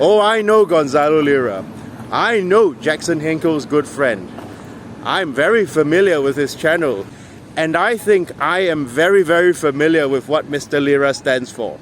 Oh, I know Gonzalo Lira. I know Jackson Hinkle's good friend. I'm very familiar with his channel, and I think I am very, very familiar with what Mr. Lira stands for.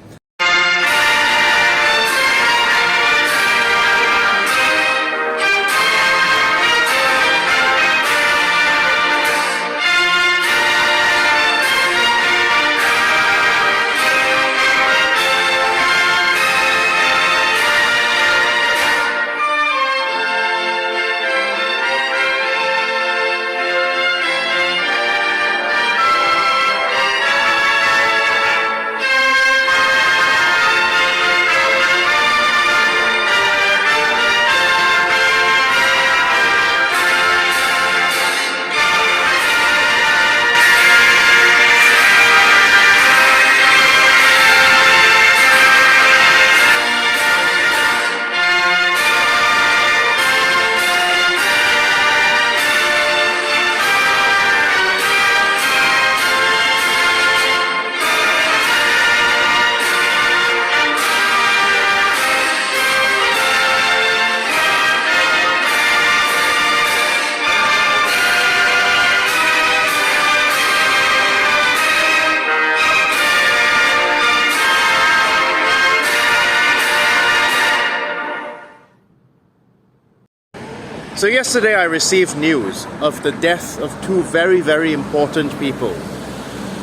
So yesterday I received news of the death of two very, very important people.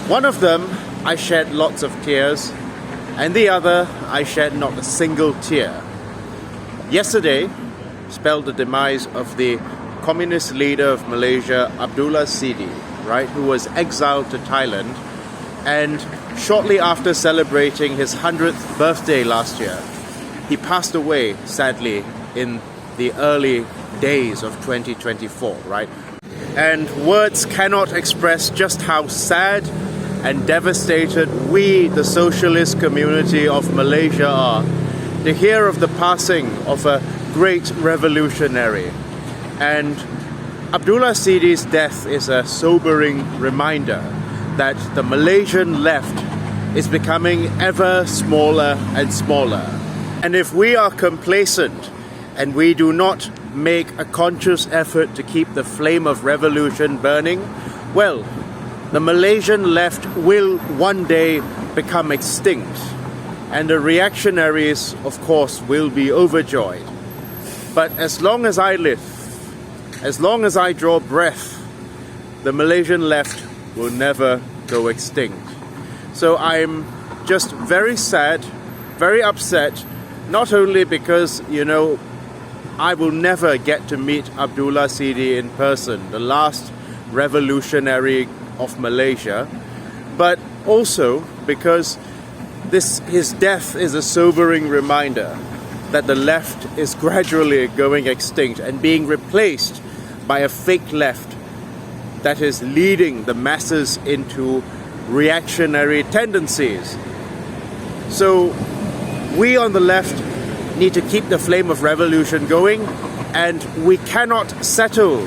One of them I shed lots of tears, and the other I shed not a single tear. Yesterday spelled the demise of the communist leader of Malaysia, Abdullah Sidi, right, who was exiled to Thailand, and shortly after celebrating his 100th birthday last year, he passed away, sadly, in the early days of 2024, right? And words cannot express just how sad and devastated we, the socialist community of Malaysia, are to hear of the passing of a great revolutionary. And Abdullah Sidi's death is a sobering reminder that the Malaysian left is becoming ever smaller and smaller. And if we are complacent and we do not make a conscious effort to keep the flame of revolution burning, well, the Malaysian left will one day become extinct, and the reactionaries, of course, will be overjoyed. But as long as I live, as long as I draw breath, the Malaysian left will never go extinct. So I'm just very sad, very upset, not only because, you know, I will never get to meet Abdullah Sidi in person, the last revolutionary of Malaysia, but also because his death is a sobering reminder that the left is gradually going extinct and being replaced by a fake left that is leading the masses into reactionary tendencies. So we on the left need to keep the flame of revolution going, and we cannot settle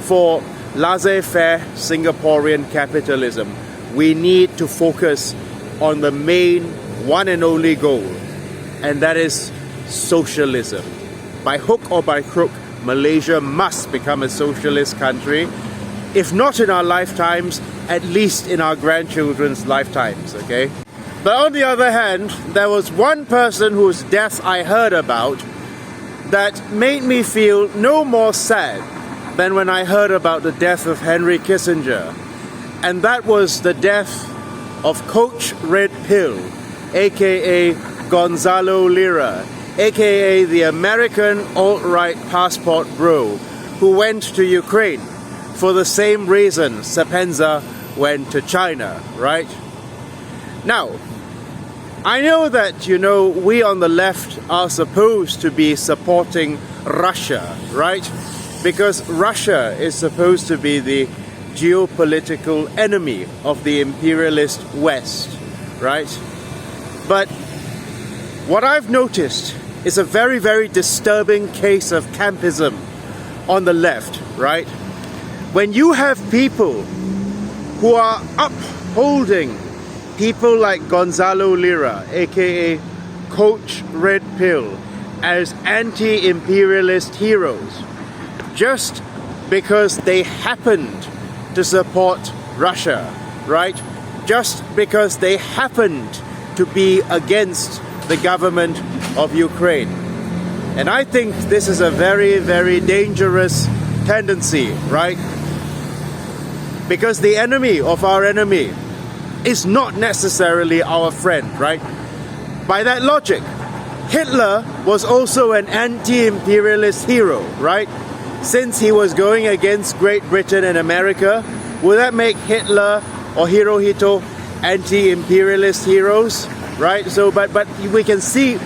for laissez-faire Singaporean capitalism. We need to focus on the main, one and only goal, and that is socialism. By hook or by crook, Malaysia must become a socialist country, if not in our lifetimes, at least in our grandchildren's lifetimes, okay? But on the other hand, there was one person whose death I heard about that made me feel no more sad than when I heard about the death of Henry Kissinger. And that was the death of Coach Red Pill, aka Gonzalo Lira, aka the American alt-right passport bro, who went to Ukraine for the same reason Sapenza went to China, right? Now, I know that, you know, we on the left are supposed to be supporting Russia, right? Because Russia is supposed to be the geopolitical enemy of the imperialist West, right? But what I've noticed is a very, very disturbing case of campism on the left, right? When you have people who are upholding people like Gonzalo Lira, aka Coach Red Pill, as anti-imperialist heroes just because they happened to support Russia, right? Just because they happened to be against the government of Ukraine. And I think this is a very, very dangerous tendency, right? Because the enemy of our enemy is not necessarily our friend, right? By that logic, Hitler was also an anti-imperialist hero, right? Since he was going against Great Britain and America, would that make Hitler or Hirohito anti-imperialist heroes, right? So, but we can see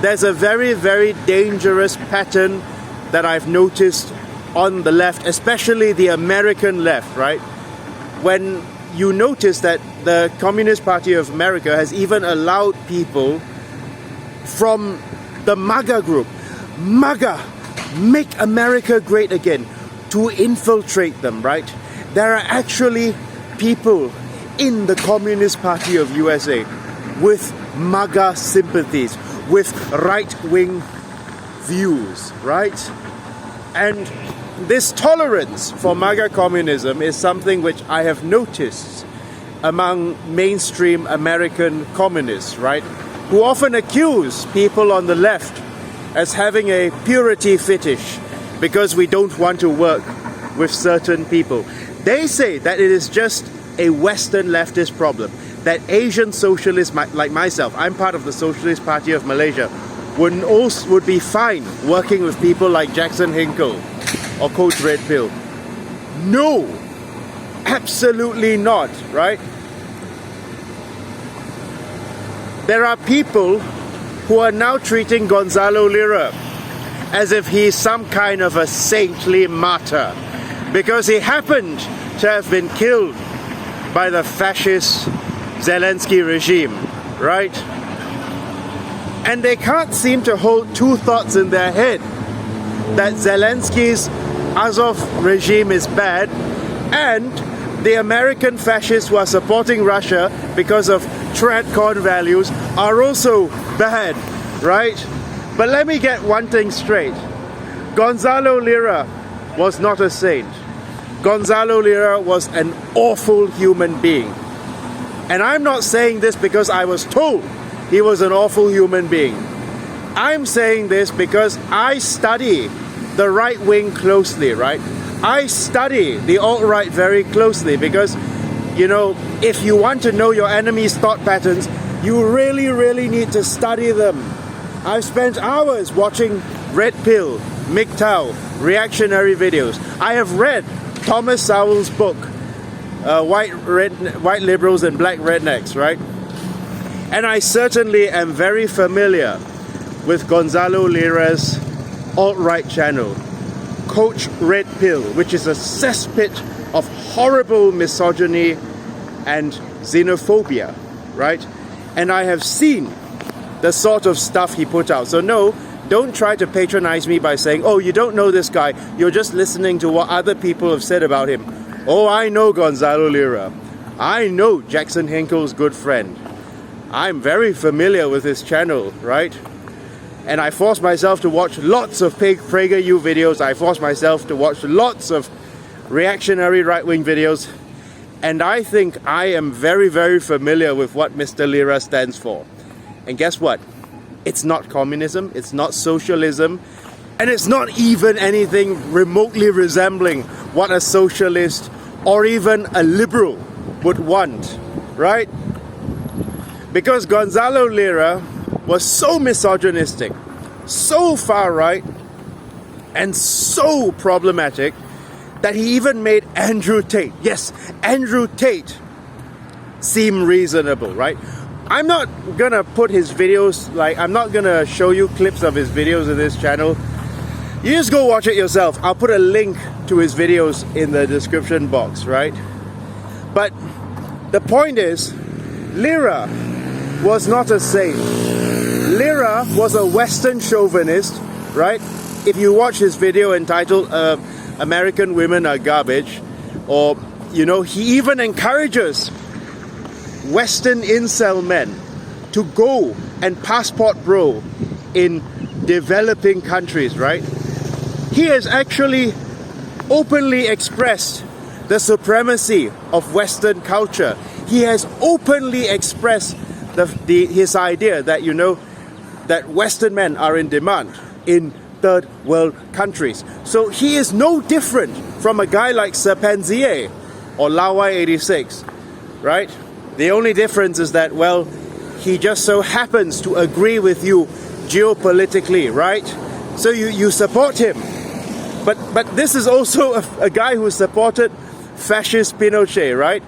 there's a very, very dangerous pattern that I've noticed on the left, especially the American left, right? When you notice that the Communist Party of America has even allowed people from the MAGA group, MAGA, Make America Great Again, to infiltrate them, right? There are actually people in the Communist Party of USA with MAGA sympathies, with right-wing views, right? And this tolerance for MAGA communism is something which I have noticed among mainstream American communists, right? Who often accuse people on the left as having a purity fetish because we don't want to work with certain people. They say that it is just a Western leftist problem, that Asian socialists like myself, I'm part of the Socialist Party of Malaysia, would be fine working with people like Jackson Hinkle or Coach Red Pill. No, absolutely not, right? There are people who are now treating Gonzalo Lira as if he's some kind of a saintly martyr because he happened to have been killed by the fascist Zelensky regime, right? And they can't seem to hold two thoughts in their head, that Zelensky's Azov regime is bad and the American fascists who are supporting Russia because of Tradcon values are also bad, right? But let me get one thing straight. Gonzalo Lira was not a saint. Gonzalo Lira was an awful human being. And I'm not saying this because I was told he was an awful human being. I'm saying this because I study the right wing closely, right? I study the alt-right very closely because, you know, if you want to know your enemy's thought patterns, you really, really need to study them. I've spent hours watching Red Pill, MGTOW, reactionary videos. I have read Thomas Sowell's book, White Liberals and Black Rednecks, right? And I certainly am very familiar with Gonzalo Lira's alt-right channel, Coach Red Pill, which is a cesspit of horrible misogyny and xenophobia, right? And I have seen the sort of stuff he put out. So no, don't try to patronize me by saying, oh, you don't know this guy, you're just listening to what other people have said about him. Oh, I know Gonzalo Lira. I know Jackson Hinkle's good friend. I'm very familiar with his channel, right? And I force myself to watch lots of PragerU videos. I force myself to watch lots of reactionary right-wing videos. And I think I am very, very familiar with what Mr. Lira stands for. And guess what? It's not communism, it's not socialism, and it's not even anything remotely resembling what a socialist or even a liberal would want, right? Because Gonzalo Lira was so misogynistic, so far right, and so problematic that he even made Andrew Tate, yes, Andrew Tate, seem reasonable, right? I'm not gonna put his videos, I'm not gonna show you clips of his videos in this channel. You just go watch it yourself. I'll put a link to his videos in the description box, right? But the point is, Lira was not a saint. Lira was a Western chauvinist, right? If you watch his video entitled American Women Are Garbage, or, you know, he even encourages Western incel men to go and passport bro in developing countries, right? He has actually openly expressed the supremacy of Western culture. He has openly expressed his idea that, you know, that Western men are in demand in third world countries. So he is no different from a guy like Serpenzier or Lawai 86, right? The only difference is that, well, he just so happens to agree with you geopolitically, right? So you support him. But this is also a guy who supported fascist Pinochet, right?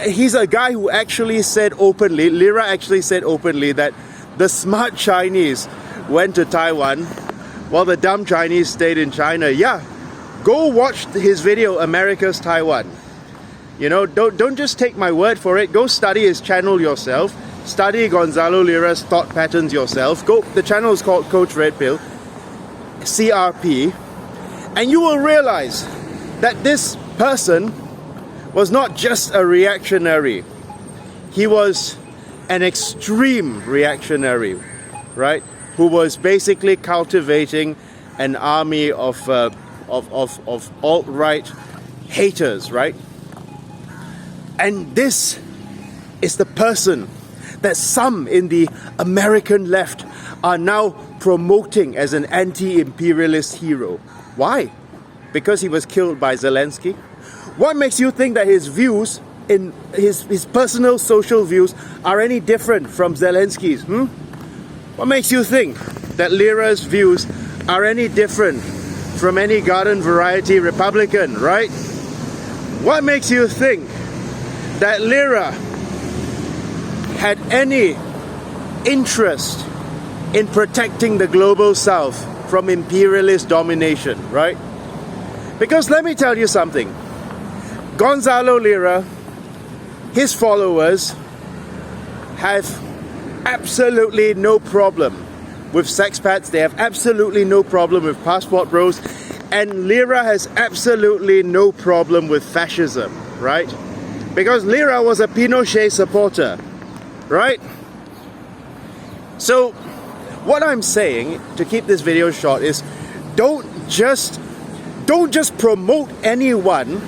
He's a guy who actually said openly, Lira actually said openly, that the smart Chinese went to Taiwan while the dumb Chinese stayed in China. Yeah, go watch his video, America's Taiwan. You know, don't just take my word for it. Go study his channel yourself. Study Gonzalo Lira's thought patterns yourself. The channel is called Coach Red Pill, CRP, and you will realize that this person was not just a reactionary. He was an extreme reactionary, right? Who was basically cultivating an army of alt-right haters, right? And this is the person that some in the American left are now promoting as an anti-imperialist hero. Why? Because he was killed by Zelensky? What makes you think that his views, in his personal social views, are any different from Zelensky's? What makes you think that Lira's views are any different from any garden variety Republican, right? What makes you think that Lira had any interest in protecting the global south from imperialist domination, right? Because let me tell you something. Gonzalo Lira, his followers, have absolutely no problem with sexpats. They have absolutely no problem with passport bros. And Lira has absolutely no problem with fascism, right? Because Lira was a Pinochet supporter, right? So what I'm saying, to keep this video short, is don't just promote anyone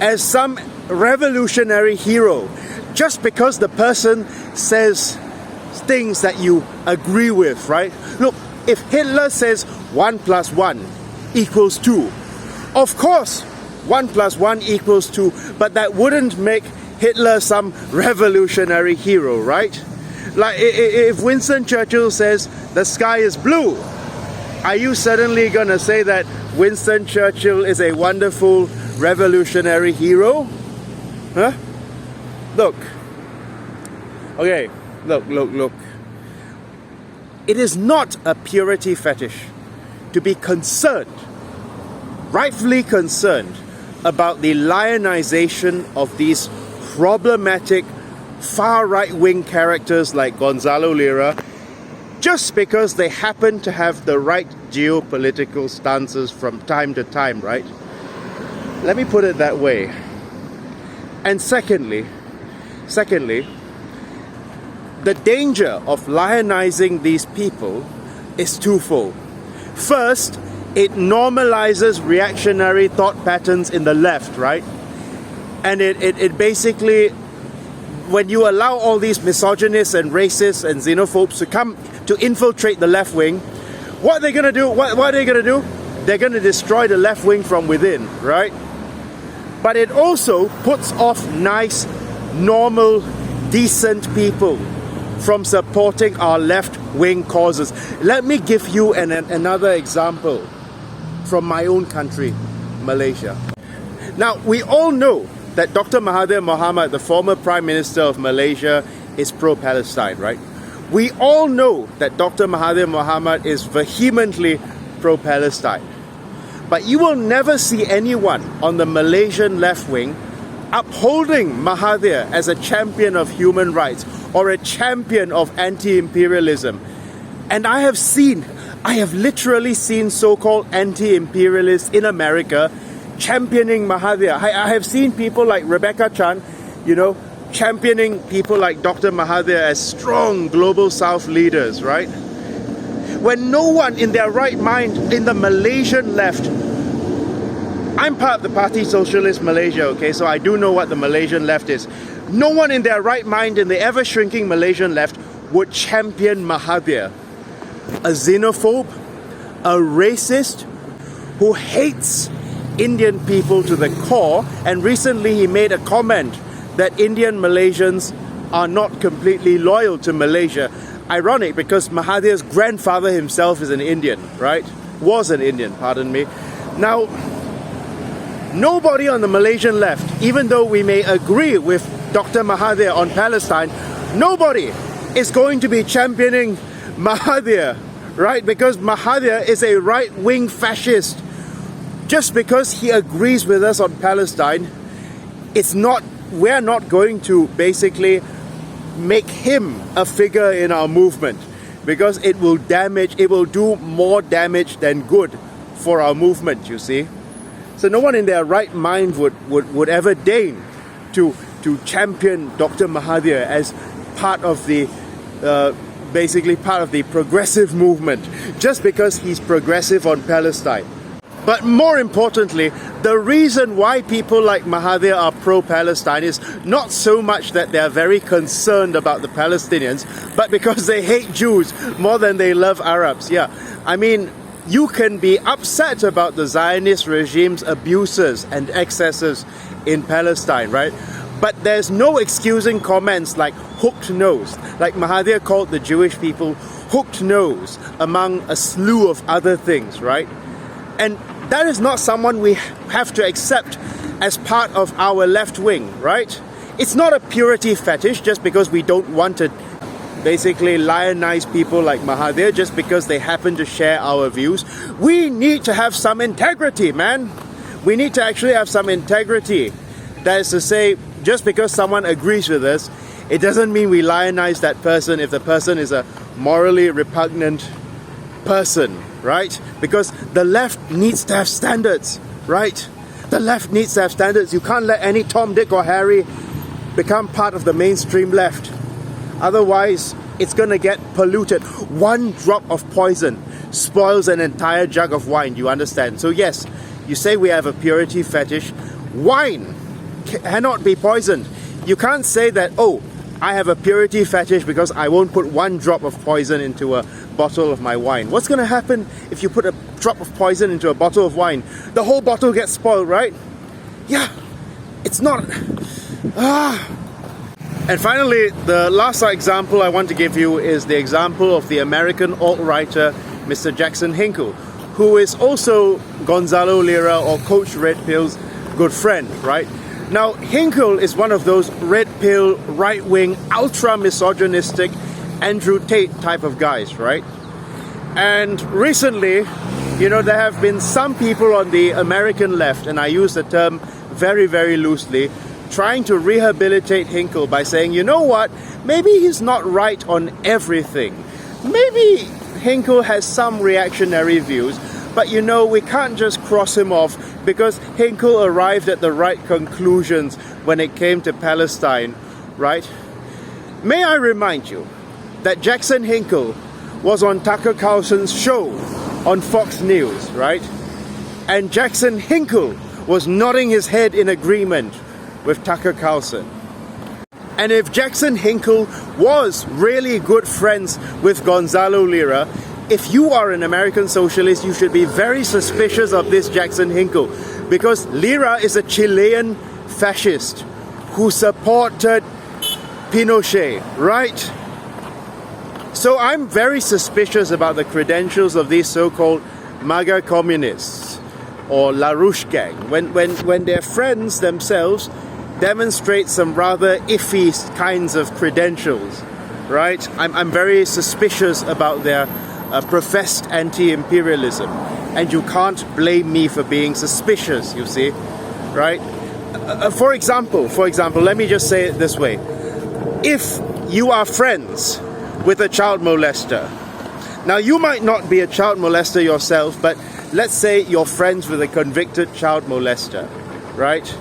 as some revolutionary hero just because the person says things that you agree with, right? Look, if Hitler says 1 + 1 = 2, of course 1 + 1 = 2, but that wouldn't make Hitler some revolutionary hero, right? Like if Winston Churchill says the sky is blue, are you suddenly gonna say that Winston Churchill is a wonderful revolutionary hero? Huh? Look. Okay, look. It is not a purity fetish to be concerned, rightfully concerned, about the lionization of these problematic far right-wing characters like Gonzalo Lira, just because they happen to have the right geopolitical stances from time to time, right? Let me put it that way. And secondly, the danger of lionizing these people is twofold. First, it normalizes reactionary thought patterns in the left, right? And it basically, when you allow all these misogynists and racists and xenophobes to come to infiltrate the left wing, what are they gonna do? What are they gonna do? They're gonna destroy the left wing from within, right? But it also puts off nice, normal, decent people from supporting our left-wing causes. Let me give you another example from my own country, Malaysia. Now, we all know that Dr. Mahathir Mohamad, the former Prime Minister of Malaysia, is pro-Palestine, right? We all know that Dr. Mahathir Mohamad is vehemently pro-Palestine. But you will never see anyone on the Malaysian left wing upholding Mahathir as a champion of human rights or a champion of anti-imperialism. And I have literally seen so-called anti-imperialists in America championing Mahathir. I have seen people like Rebecca Chan, you know, championing people like Dr. Mahathir as strong global South leaders, right? when no one in their right mind in the Malaysian left, I'm part of the Party Socialist Malaysia, okay, so I do know what the Malaysian left is. No one in their right mind in the ever-shrinking Malaysian left would champion Mahathir, a xenophobe, a racist who hates Indian people to the core, and recently he made a comment that Indian Malaysians are not completely loyal to Malaysia. Ironic, because Mahathir's grandfather himself is an Indian, right? Was an Indian, pardon me. Now, nobody on the Malaysian left, even though we may agree with Dr. Mahathir on Palestine, nobody is going to be championing Mahathir, right? Because Mahathir is a right-wing fascist. Just because he agrees with us on Palestine, we're not going to basically make him a figure in our movement, because it will do more damage than good for our movement, you see. So no one in their right mind would ever deign to champion Dr. Mahathir as part of the basically part of the progressive movement, just because he's progressive on Palestine. But more importantly, the reason why people like Mahathir are pro-Palestine is not so much that they're very concerned about the Palestinians, but because they hate Jews more than they love Arabs. Yeah, I mean, you can be upset about the Zionist regime's abuses and excesses in Palestine, right? But there's no excusing comments like hooked nose, like Mahathir called the Jewish people hooked nose, among a slew of other things, right? And that is not someone we have to accept as part of our left wing, right? It's not a purity fetish just because we don't want to basically lionize people like Mahathir just because they happen to share our views. We need to have some integrity, man. We need to actually have some integrity. That is to say, just because someone agrees with us, it doesn't mean we lionize that person if the person is a morally repugnant person, right? Because the left needs to have standards, right? The left needs to have standards. You can't let any Tom, Dick or Harry become part of the mainstream left. Otherwise, it's going to get polluted. One drop of poison spoils an entire jug of wine, you understand? So yes, you say we have a purity fetish. Wine cannot be poisoned. You can't say that, oh, I have a purity fetish because I won't put one drop of poison into a bottle of my wine. What's going to happen if you put a drop of poison into a bottle of wine? The whole bottle gets spoiled, right? Yeah, it's not... And finally, the last example I want to give you is the example of the American alt-writer Mr. Jackson Hinkle, who is also Gonzalo Lira or Coach Red Pill's good friend, right? Now, Hinkle is one of those red pill, right-wing, ultra-misogynistic Andrew Tate type of guys, right? And recently, you know, there have been some people on the American left, and I use the term very, very loosely, trying to rehabilitate Hinkle by saying, you know what, maybe he's not right on everything. Maybe Hinkle has some reactionary views, but you know, we can't just cross him off because Hinkle arrived at the right conclusions when it came to Palestine, right? May I remind you that Jackson Hinkle was on Tucker Carlson's show on Fox News, right? And Jackson Hinkle was nodding his head in agreement with Tucker Carlson. And if Jackson Hinkle was really good friends with Gonzalo Lira, if you are an American socialist, you should be very suspicious of this Jackson Hinkle, because Lira is a Chilean fascist who supported Pinochet, right? So I'm very suspicious about the credentials of these so-called MAGA communists or LaRouche gang when their friends themselves demonstrate some rather iffy kinds of credentials, right? I'm very suspicious about their professed anti-imperialism, and you can't blame me for being suspicious, you see, right? For example, let me just say it this way. If you are friends with a child molester, now you might not be a child molester yourself, but let's say you're friends with a convicted child molester, right?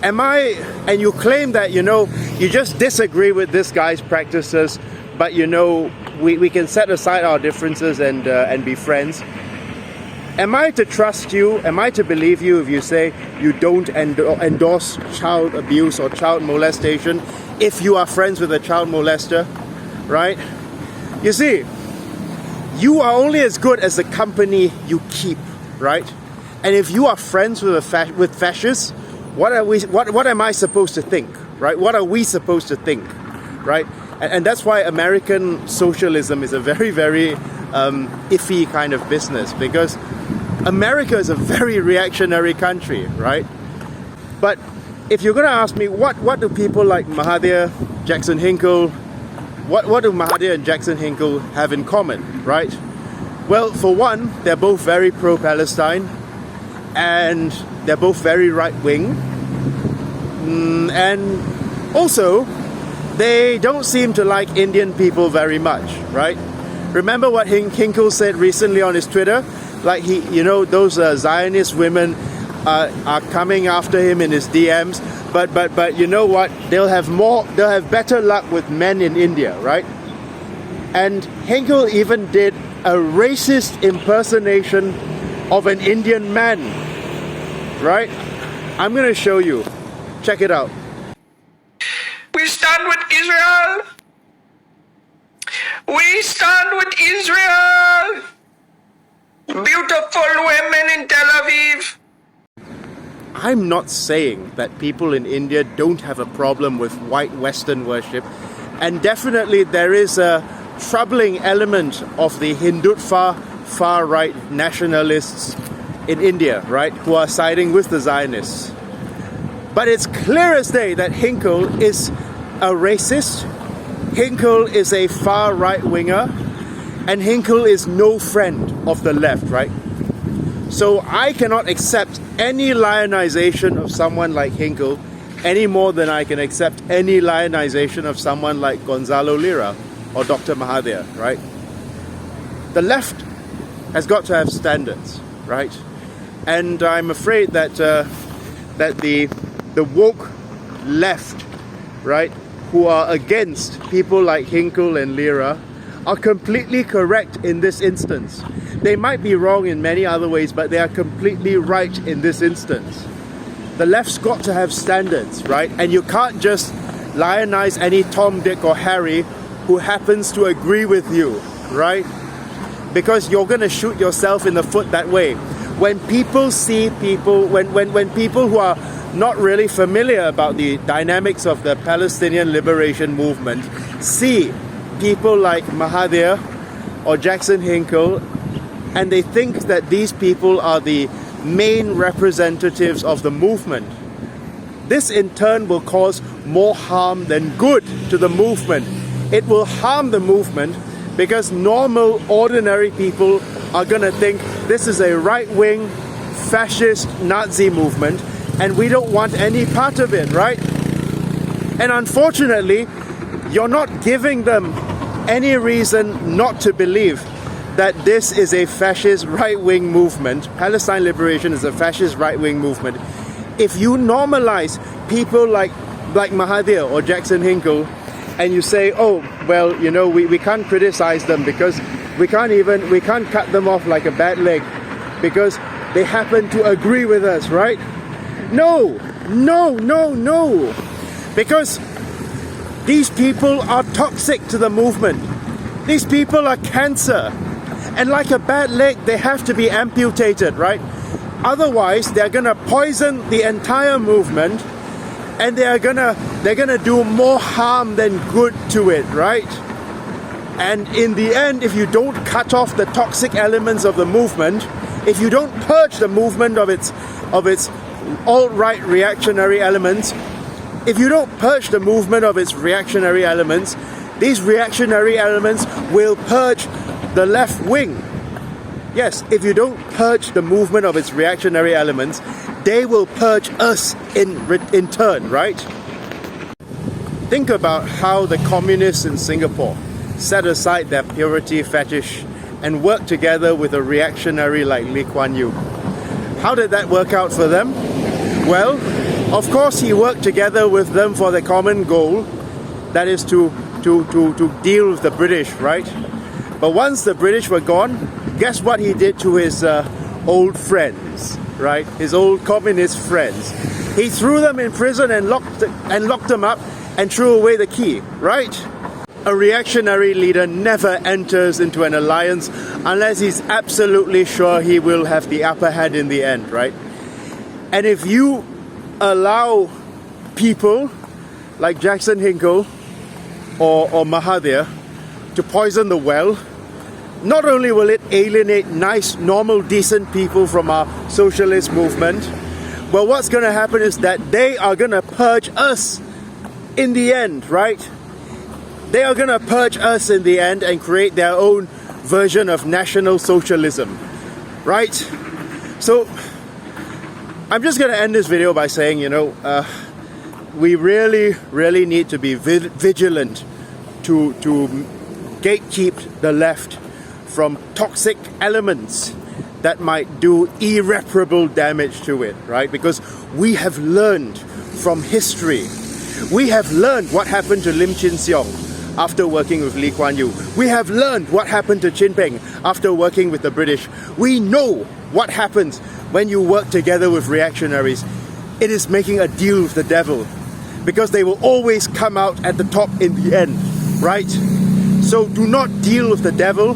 And you claim that, you know, you just disagree with this guy's practices, but you know, we can set aside our differences and be friends. Am I to trust you? Am I to believe you if you say you don't endorse child abuse or child molestation if you are friends with a child molester, right? You see, you are only as good as the company you keep, right? And if you are friends with fascists, what am I supposed to think, right? What are we supposed to think, right? And that's why American socialism is a very, very iffy kind of business, because America is a very reactionary country, right? But if you're going to ask me, what do people like Mahathir, Jackson Hinkle, what do Mahathir and Jackson Hinkle have in common, right? Well, for one, they're both very pro-Palestine, and they're both very right-wing, and also they don't seem to like Indian people very much, right? Remember what Hinkle said recently on his Twitter? Like those Zionist women are coming after him in his DMs, but you know what? They'll have better luck with men in India, right? And Hinkle even did a racist impersonation of an Indian man, right? I'm gonna show you. Check it out. We stand with Israel. We stand with Israel. Beautiful women in Tel Aviv. I'm not saying that people in India don't have a problem with white Western worship, and definitely there is a troubling element of the Hindutva far-right nationalists in India, right, who are siding with the Zionists. But it's clear as day that Hinkle is a racist, Hinkle is a far-right winger, and Hinkle is no friend of the left, right? So I cannot accept any lionization of someone like Hinkle any more than I can accept any lionization of someone like Gonzalo Lira or Dr. Mahathir, right? The left has got to have standards, right? And I'm afraid that that the woke left, right, who are against people like Hinkle and Lira, are completely correct in this instance. They might be wrong in many other ways, but they are completely right in this instance. The left's got to have standards, right? And you can't just lionize any Tom, Dick or Harry who happens to agree with you, right? Because you're going to shoot yourself in the foot that way. When people see people, when people who are not really familiar about the dynamics of the Palestinian liberation movement see people like Mahathir or Jackson Hinkle, and they think that these people are the main representatives of the movement, this in turn will cause more harm than good to the movement. It will harm the movement because normal, ordinary people are going to think this is a right-wing, fascist, Nazi movement, and we don't want any part of it, right? And unfortunately, you're not giving them any reason not to believe that this is a fascist right-wing movement. Palestine liberation is a fascist right-wing movement. If you normalize people like Mahathir or Jackson Hinkle, and you say, oh, well, you know, we can't criticize them because we can't cut them off like a bad leg because they happen to agree with us, right? No, no, no, no. Because these people are toxic to the movement. These people are cancer. And like a bad leg, they have to be amputated, right? Otherwise, they're gonna poison the entire movement, and they're gonna do more harm than good to it, right? And in the end, if you don't cut off the toxic elements of the movement, if you don't purge the movement of its alt-right reactionary elements, if you don't purge the movement of its reactionary elements, these reactionary elements will purge the left wing. Yes, if you don't purge the movement of its reactionary elements, they will purge us in turn, right? Think about how the communists in Singapore set aside their purity fetish and worked together with a reactionary like Lee Kuan Yew. How did that work out for them? Well, of course he worked together with them for the common goal, that is to to deal with the British, right? But once the British were gone, guess what he did to his old friends, right? His old communist friends. He threw them in prison and locked them up and threw away the key, right? A reactionary leader never enters into an alliance unless he's absolutely sure he will have the upper hand in the end, right? And if you allow people like Jackson Hinkle or Mahathir to poison the well, not only will it alienate nice, normal, decent people from our socialist movement, but what's going to happen is that they are going to purge us in the end, right? They are going to purge us in the end and create their own version of National Socialism, right? So I'm just going to end this video by saying, we really need to be vigilant to gatekeep the left from toxic elements that might do irreparable damage to it, right? Because we have learned from history. We have learned what happened to Lim Chin Siong after working with Lee Kuan Yew. We have learned what happened to Chin Peng after working with the British. We know what happens when you work together with reactionaries. It is making a deal with the devil, because they will always come out at the top in the end, right? So do not deal with the devil,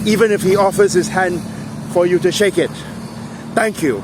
even if he offers his hand for you to shake it. Thank you.